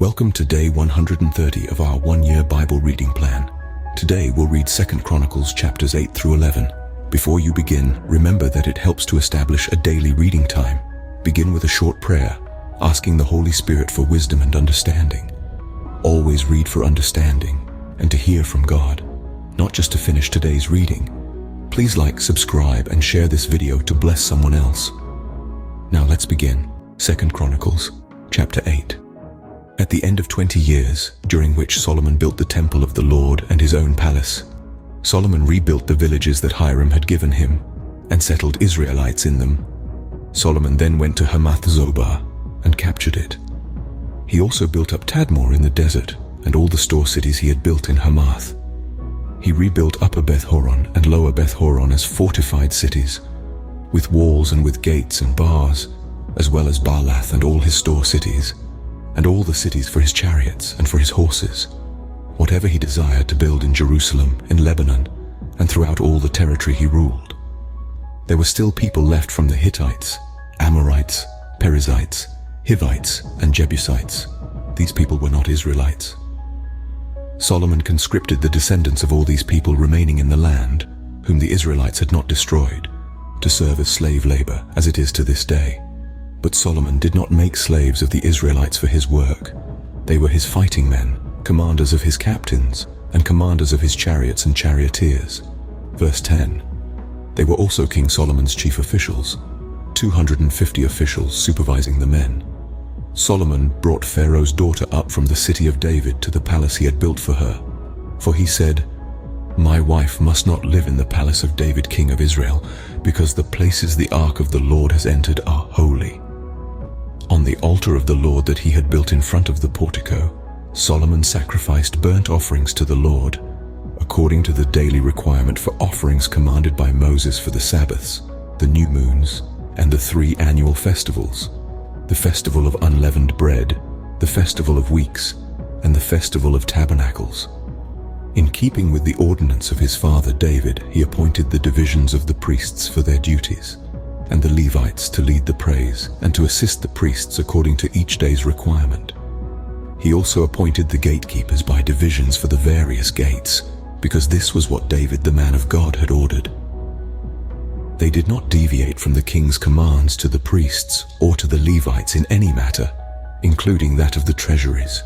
Welcome to day 130 of our one-year Bible reading plan. Today we'll read 2 Chronicles chapters 8 through 11. Before you begin, remember that it helps to establish a daily reading time. Begin with a short prayer, asking the Holy Spirit for wisdom and understanding. Always read for understanding and to hear from God, not just to finish today's reading. Please like, subscribe, and share this video to bless someone else. Now let's begin. 2 Chronicles chapter 8. At the end of 20 years, during which Solomon built the temple of the Lord and his own palace, Solomon rebuilt the villages that Hiram had given him and settled Israelites in them. Solomon then went to Hamath-Zobah and captured it. He also built up Tadmor in the desert and all the store cities he had built in Hamath. He rebuilt Upper Beth-horon and Lower Beth-horon as fortified cities, with walls and with gates and bars, as well as Baalath and all his store cities, and all the cities for his chariots and for his horses, whatever he desired to build in Jerusalem, in Lebanon, and throughout all the territory he ruled. There were still people left from the Hittites, Amorites, Perizzites, Hivites, and Jebusites. These people were not Israelites. Solomon conscripted the descendants of all these people remaining in the land, whom the Israelites had not destroyed, to serve as slave labor, as it is to this day. But Solomon did not make slaves of the Israelites for his work. They were his fighting men, commanders of his captains, and commanders of his chariots and charioteers. Verse 10. They were also King Solomon's chief officials, 250 officials supervising the men. Solomon brought Pharaoh's daughter up from the city of David to the palace he had built for her. For he said, "My wife must not live in the palace of David, king of Israel, because the places the ark of the Lord has entered are holy." On the altar of the Lord that he had built in front of the portico, Solomon sacrificed burnt offerings to the Lord, according to the daily requirement for offerings commanded by Moses for the Sabbaths, the new moons, and the 3 annual festivals, the festival of unleavened bread, the festival of weeks, and the festival of tabernacles. In keeping with the ordinance of his father David, he appointed the divisions of the priests for their duties, and the Levites to lead the praise and to assist the priests according to each day's requirement. He also appointed the gatekeepers by divisions for the various gates, because this was what David the man of God had ordered. They did not deviate from the king's commands to the priests or to the Levites in any matter, including that of the treasuries.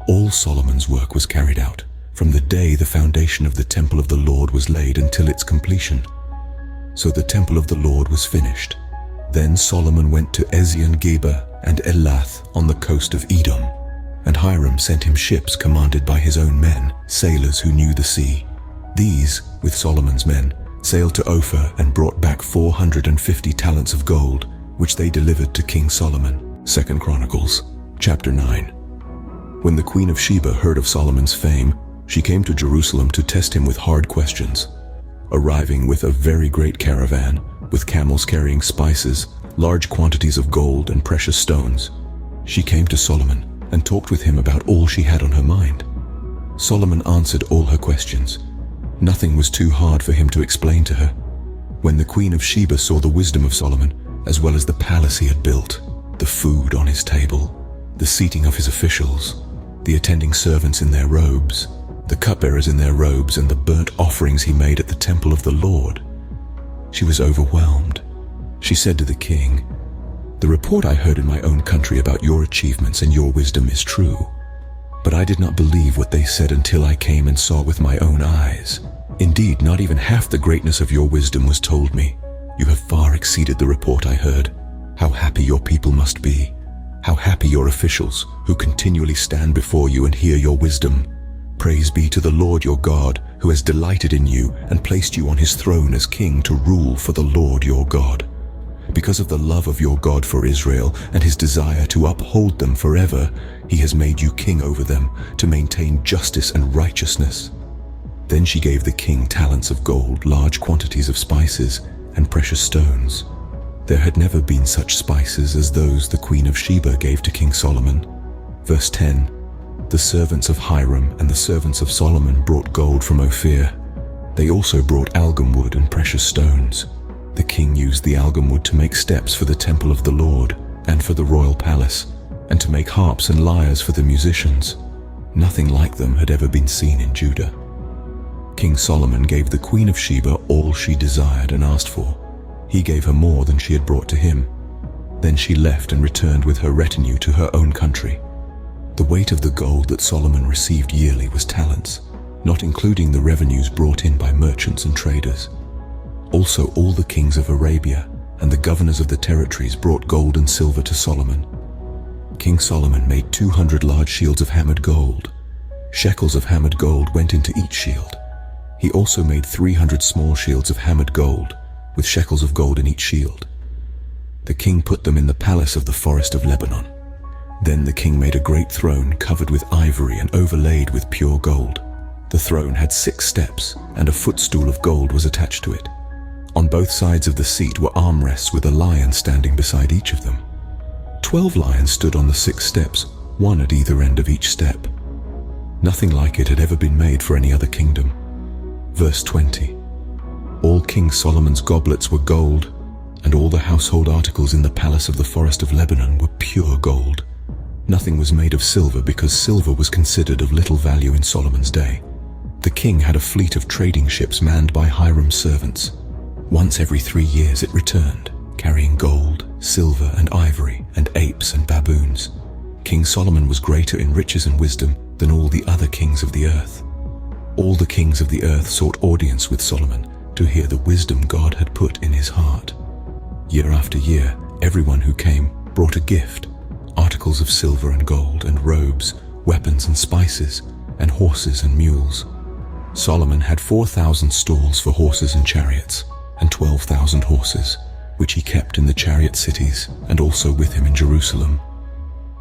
All Solomon's work was carried out, from the day the foundation of the temple of the Lord was laid until its completion. So the temple of the Lord was finished. Then Solomon went to Ezion-Geber and Elath on the coast of Edom, and Hiram sent him ships commanded by his own men, sailors who knew the sea. These, with Solomon's men, sailed to Ophir and brought back 450 talents of gold, which they delivered to King Solomon. 2 Chronicles chapter 9. When the Queen of Sheba heard of Solomon's fame, she came to Jerusalem to test him with hard questions. Arriving with a very great caravan, with camels carrying spices, large quantities of gold and precious stones, she came to Solomon and talked with him about all she had on her mind. Solomon answered all her questions. Nothing was too hard for him to explain to her. When the Queen of Sheba saw the wisdom of Solomon, as well as the palace he had built, the food on his table, the seating of his officials, the attending servants in their robes, the cupbearers in their robes, and the burnt offerings he made at the temple of the Lord, she was overwhelmed. She said to the king, "The report I heard in my own country about your achievements and your wisdom is true, but I did not believe what they said until I came and saw with my own eyes. Indeed, not even half the greatness of your wisdom was told me. You have far exceeded the report I heard. How happy your people must be. How happy your officials, who continually stand before you and hear your wisdom. Praise be to the Lord your God, who has delighted in you and placed you on his throne as king to rule for the Lord your God. Because of the love of your God for Israel and his desire to uphold them forever, he has made you king over them, to maintain justice and righteousness." Then she gave the king talents of gold, large quantities of spices, and precious stones. There had never been such spices as those the Queen of Sheba gave to King Solomon. Verse 10. The servants of Hiram and the servants of Solomon brought gold from Ophir. They also brought algum wood and precious stones. The king used the algum wood to make steps for the temple of the Lord and for the royal palace, and to make harps and lyres for the musicians. Nothing like them had ever been seen in Judah. King Solomon gave the Queen of Sheba all she desired and asked for. He gave her more than she had brought to him. Then she left and returned with her retinue to her own country. The weight of the gold that Solomon received yearly was talents, not including the revenues brought in by merchants and traders. Also, all the kings of Arabia and the governors of the territories brought gold and silver to Solomon. King Solomon made 200 large shields of hammered gold. Shekels of hammered gold went into each shield. He also made 300 small shields of hammered gold, with shekels of gold in each shield. The king put them in the palace of the forest of Lebanon. Then the king made a great throne covered with ivory and overlaid with pure gold. The throne had 6 steps, and a footstool of gold was attached to it. On both sides of the seat were armrests with a lion standing beside each of them. 12 lions stood on the 6 steps, one at either end of each step. Nothing like it had ever been made for any other kingdom. Verse 20. All King Solomon's goblets were gold, and all the household articles in the palace of the forest of Lebanon were pure gold. Nothing was made of silver, because silver was considered of little value in Solomon's day. The king had a fleet of trading ships manned by Hiram's servants. Once every 3 years it returned, carrying gold, silver and ivory, and apes and baboons. King Solomon was greater in riches and wisdom than all the other kings of the earth. All the kings of the earth sought audience with Solomon to hear the wisdom God had put in his heart. Year after year, everyone who came brought a gift, articles of silver and gold and robes, weapons and spices, and horses and mules. Solomon had 4,000 stalls for horses and chariots, and 12,000 horses, which he kept in the chariot cities and also with him in Jerusalem.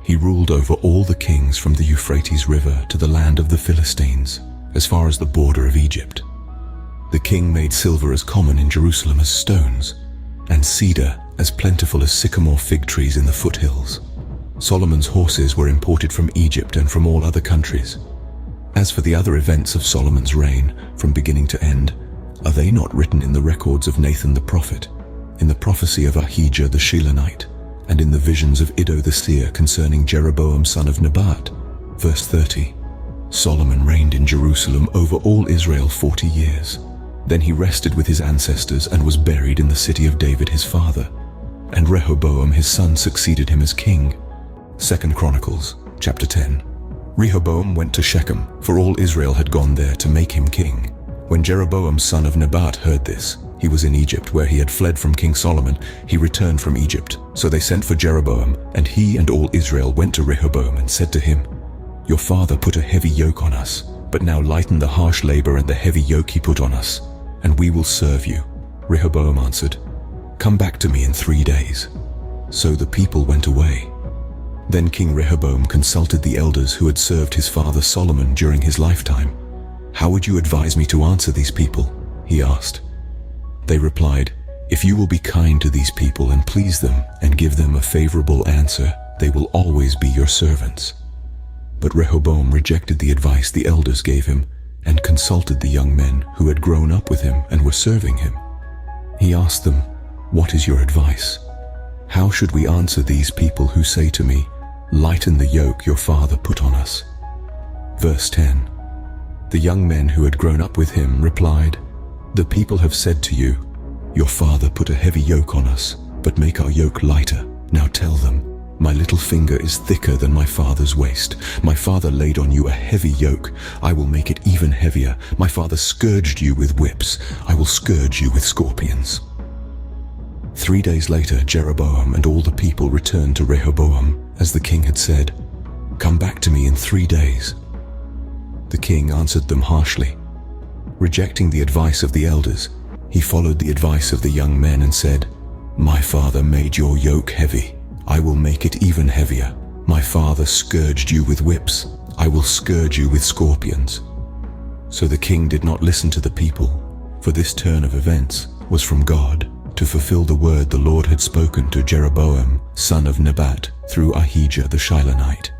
He ruled over all the kings from the Euphrates River to the land of the Philistines, as far as the border of Egypt. The king made silver as common in Jerusalem as stones, and cedar as plentiful as sycamore fig trees in the foothills. Solomon's horses were imported from Egypt and from all other countries. As for the other events of Solomon's reign, from beginning to end, are they not written in the records of Nathan the prophet, in the prophecy of Ahijah the Shilonite, and in the visions of Iddo the seer concerning Jeroboam son of Nebat? Verse 30. Solomon reigned in Jerusalem over all Israel 40 years. Then he rested with his ancestors and was buried in the city of David his father. And Rehoboam his son succeeded him as king. 2 Chronicles, chapter 10. Rehoboam went to Shechem, for all Israel had gone there to make him king. When Jeroboam son of Nebat heard this, he was in Egypt, where he had fled from King Solomon. He returned from Egypt. So they sent for Jeroboam, and he and all Israel went to Rehoboam and said to him, "Your father put a heavy yoke on us, but now lighten the harsh labor and the heavy yoke he put on us, and we will serve you." Rehoboam answered, "Come back to me in 3 days." So the people went away. Then King Rehoboam consulted the elders who had served his father Solomon during his lifetime. "How would you advise me to answer these people?" he asked. They replied, "If you will be kind to these people and please them and give them a favorable answer, they will always be your servants." But Rehoboam rejected the advice the elders gave him and consulted the young men who had grown up with him and were serving him. He asked them, "What is your advice? How should we answer these people who say to me, 'Lighten the yoke your father put on us'?" Verse 10. The young men who had grown up with him replied, "The people have said to you, 'Your father put a heavy yoke on us, but make our yoke lighter.' Now tell them, 'My little finger is thicker than my father's waist. My father laid on you a heavy yoke. I will make it even heavier. My father scourged you with whips. I will scourge you with scorpions." 3 days later, Jeroboam and all the people returned to Rehoboam, as the king had said, "Come back to me in 3 days." The king answered them harshly. Rejecting the advice of the elders, he followed the advice of the young men and said, "My father made your yoke heavy. I will make it even heavier. My father scourged you with whips. I will scourge you with scorpions." So the king did not listen to the people, for this turn of events was from God, to fulfill the word the Lord had spoken to Jeroboam, son of Nebat, through Ahijah the Shilonite.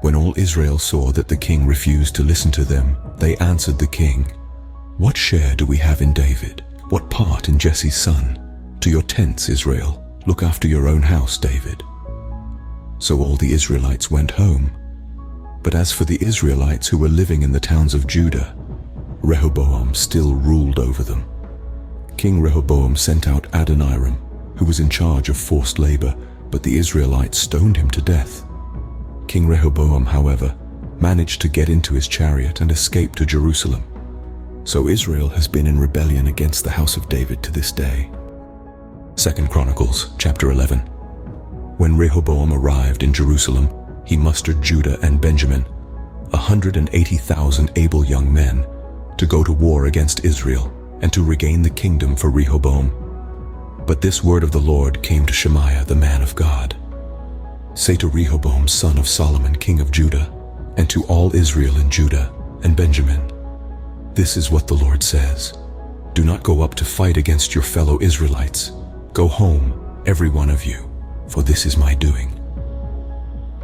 When all Israel saw that the king refused to listen to them, they answered the king, "What share do we have in David? What part in Jesse's son? To your tents, Israel. Look after your own house, David." So all the Israelites went home. But as for the Israelites who were living in the towns of Judah, Rehoboam still ruled over them. King Rehoboam sent out Adoniram, who was in charge of forced labor, but the Israelites stoned him to death. King Rehoboam, however, managed to get into his chariot and escape to Jerusalem. So Israel has been in rebellion against the house of David to this day. 2 Chronicles chapter 11. When Rehoboam arrived in Jerusalem, he mustered Judah and Benjamin, 180,000 able young men, to go to war against Israel and to regain the kingdom for Rehoboam. But this word of the Lord came to Shemaiah, the man of God. Say to Rehoboam, son of Solomon, king of Judah, and to all Israel in Judah and Benjamin, this is what the Lord says. Do not go up to fight against your fellow Israelites. Go home, every one of you, for this is my doing.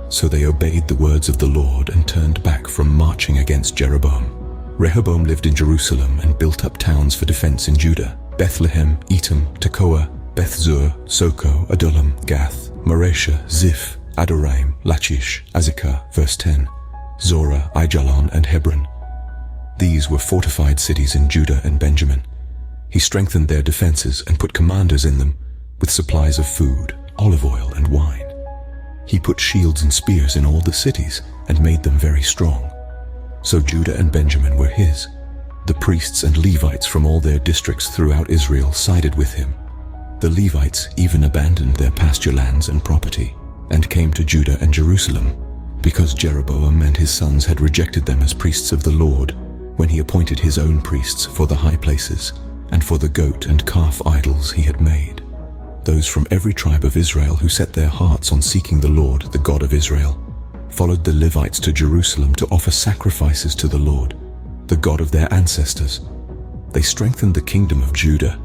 So they obeyed the words of the Lord and turned back from marching against Jeroboam. Rehoboam lived in Jerusalem and built up towns for defense in Judah: Bethlehem, Etam, Tekoa, Bethzur, Soko, Adullam, Gath, Mareshah, Ziph, Adoraim, Lachish, Azekah, verse 10, Zorah, Aijalon, and Hebron. These were fortified cities in Judah and Benjamin. He strengthened their defenses and put commanders in them with supplies of food, olive oil, and wine. He put shields and spears in all the cities and made them very strong. So Judah and Benjamin were his. The priests and Levites from all their districts throughout Israel sided with him. The Levites even abandoned their pasture lands and property and came to Judah and Jerusalem, because Jeroboam and his sons had rejected them as priests of the Lord when he appointed his own priests for the high places and for the goat and calf idols he had made. Those from every tribe of Israel who set their hearts on seeking the Lord, the God of Israel, followed the Levites to Jerusalem to offer sacrifices to the Lord, the God of their ancestors. They strengthened the kingdom of Judah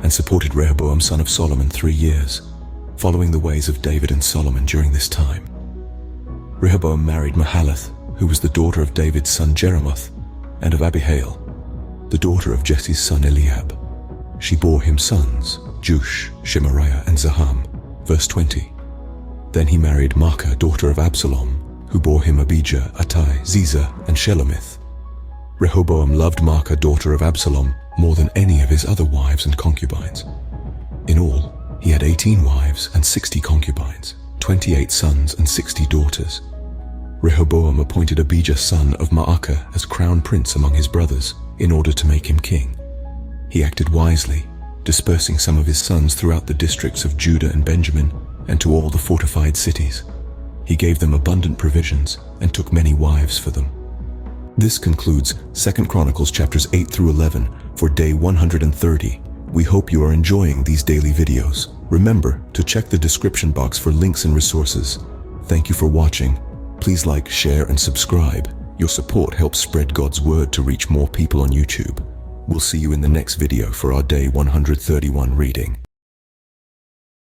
and supported Rehoboam son of Solomon 3 years, following the ways of David and Solomon during this time. Rehoboam married Mahalath, who was the daughter of David's son Jeremoth, and of Abihail, the daughter of Jesse's son Eliab. She bore him sons, Jush, Shemariah, and Zaham. Verse 20. Then he married Maacah, daughter of Absalom, who bore him Abijah, Attai, Ziza, and Shelomith. Rehoboam loved Maacah, daughter of Absalom, more than any of his other wives and concubines. In all, he had 18 wives and 60 concubines, 28 sons and 60 daughters. Rehoboam appointed Abijah son of Maacah as crown prince among his brothers in order to make him king. He acted wisely, dispersing some of his sons throughout the districts of Judah and Benjamin and to all the fortified cities. He gave them abundant provisions and took many wives for them. This concludes 2 Chronicles chapters 8 through 11 for day 130. We hope you are enjoying these daily videos. Remember to check the description box for links and resources. Thank you for watching. Please like, share, and subscribe. Your support helps spread God's word to reach more people on YouTube. We'll see you in the next video for our day 131 reading.